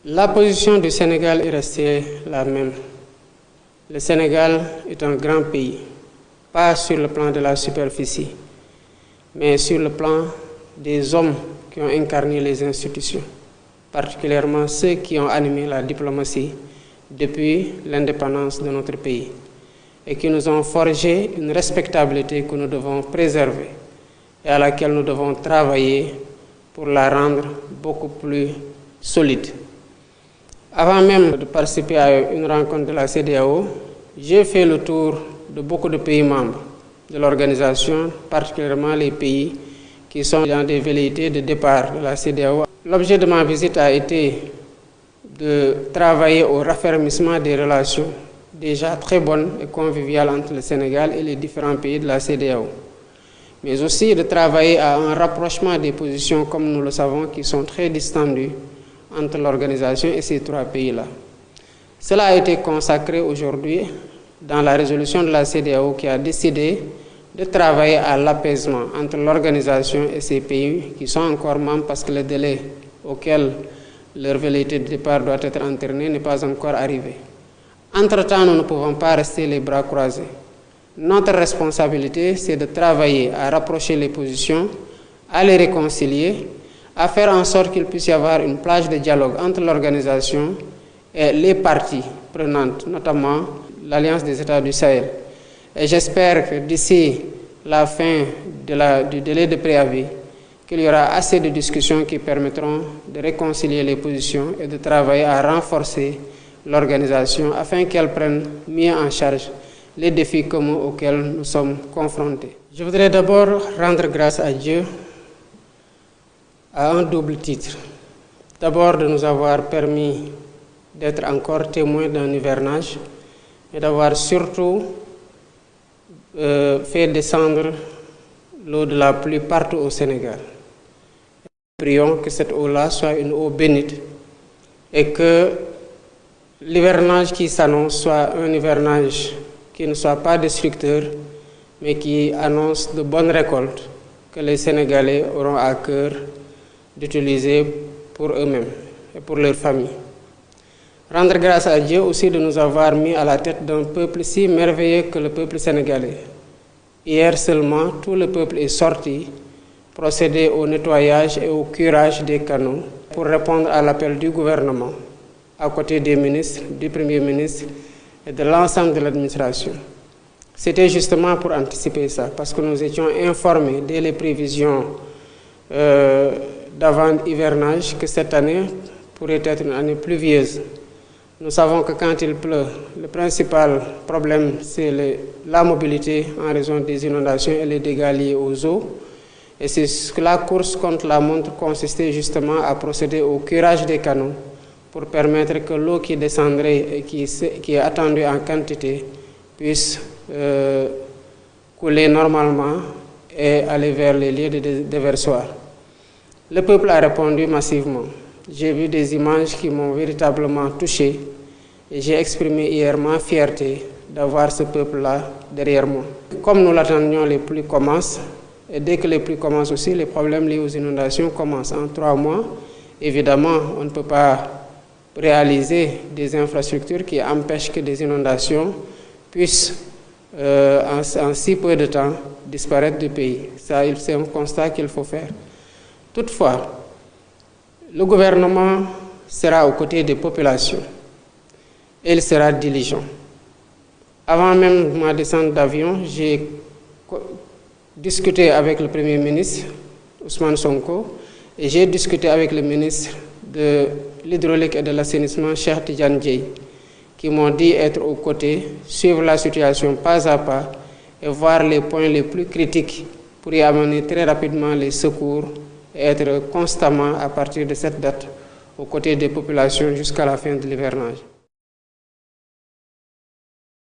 La position du Sénégal est restée la même. Le Sénégal est un grand pays, pas sur le plan de la superficie, mais sur le plan des hommes qui ont incarné les institutions, particulièrement ceux qui ont animé la diplomatie depuis l'indépendance de notre pays et qui nous ont forgé une respectabilité que nous devons préserver et à laquelle nous devons travailler pour la rendre beaucoup plus solide. Avant même de participer à une rencontre de la CEDEAO, j'ai fait le tour de beaucoup de pays membres de l'organisation, particulièrement les pays qui sont dans des velléités de départ de la CEDEAO. L'objet de ma visite a été de travailler au raffermissement des relations déjà très bonnes et conviviales entre le Sénégal et les différents pays de la CEDEAO, mais aussi de travailler à un rapprochement des positions, comme nous le savons, qui sont très distendues entre l'organisation et ces trois pays-là. Cela a été consacré aujourd'hui dans la résolution de la CEDEAO qui a décidé de travailler à l'apaisement entre l'organisation et ces pays qui sont encore membres parce que le délai auquel leur velléité de départ doit être entériné n'est pas encore arrivé. Entre-temps, nous ne pouvons pas rester les bras croisés. Notre responsabilité, c'est de travailler à rapprocher les positions, à les réconcilier, à faire en sorte qu'il puisse y avoir une plage de dialogue entre l'organisation et les parties prenantes, notamment l'Alliance des États du Sahel. Et j'espère que d'ici la fin du délai de préavis, qu'il y aura assez de discussions qui permettront de réconcilier les positions et de travailler à renforcer l'organisation afin qu'elle prenne mieux en charge les défis communs auxquels nous sommes confrontés. Je voudrais d'abord rendre grâce à Dieu à un double titre. D'abord de nous avoir permis d'être encore témoins d'un hivernage et d'avoir surtout fait descendre l'eau de la pluie partout au Sénégal. Prions que cette eau-là soit une eau bénite et que l'hivernage qui s'annonce soit un hivernage qui ne soit pas destructeur, mais qui annonce de bonnes récoltes que les Sénégalais auront à cœur d'utiliser pour eux-mêmes et pour leurs familles. Rendre grâce à Dieu aussi de nous avoir mis à la tête d'un peuple si merveilleux que le peuple sénégalais. Hier seulement, tout le peuple est sorti procéder au nettoyage et au curage des canaux pour répondre à l'appel du gouvernement, à côté des ministres, du Premier ministre et de l'ensemble de l'administration. C'était justement pour anticiper ça, parce que nous étions informés dès les prévisions d'avant-hivernage que cette année pourrait être une année pluvieuse. Nous savons que quand il pleut, le principal problème, c'est la mobilité en raison des inondations et les dégâts liés aux eaux. Et c'est que la course contre la montre consistait justement à procéder au curage des canaux pour permettre que l'eau qui descendrait et qui est attendue en quantité puisse couler normalement et aller vers les lieux de déversoir. Le peuple a répondu massivement. J'ai vu des images qui m'ont véritablement touché et j'ai exprimé hier ma fierté d'avoir ce peuple-là derrière moi. Comme nous l'attendions, les pluies commencent et dès que les pluies commencent aussi, les problèmes liés aux inondations commencent. En 3 mois, évidemment, on ne peut pas réaliser des infrastructures qui empêchent que des inondations puissent, en si peu de temps, disparaître du pays. Ça, c'est un constat qu'il faut faire. Toutefois, le gouvernement sera aux côtés des populations et il sera diligent. Avant même ma descente d'avion, j'ai discuté avec le Premier ministre, Ousmane Sonko, et j'ai discuté avec le ministre de l'Hydraulique et de l'Assainissement, Cheikh Tidiane Dièye, qui m'ont dit être aux côtés, suivre la situation pas à pas et voir les points les plus critiques pour y amener très rapidement les secours et être constamment, à partir de cette date, aux côtés des populations jusqu'à la fin de l'hivernage.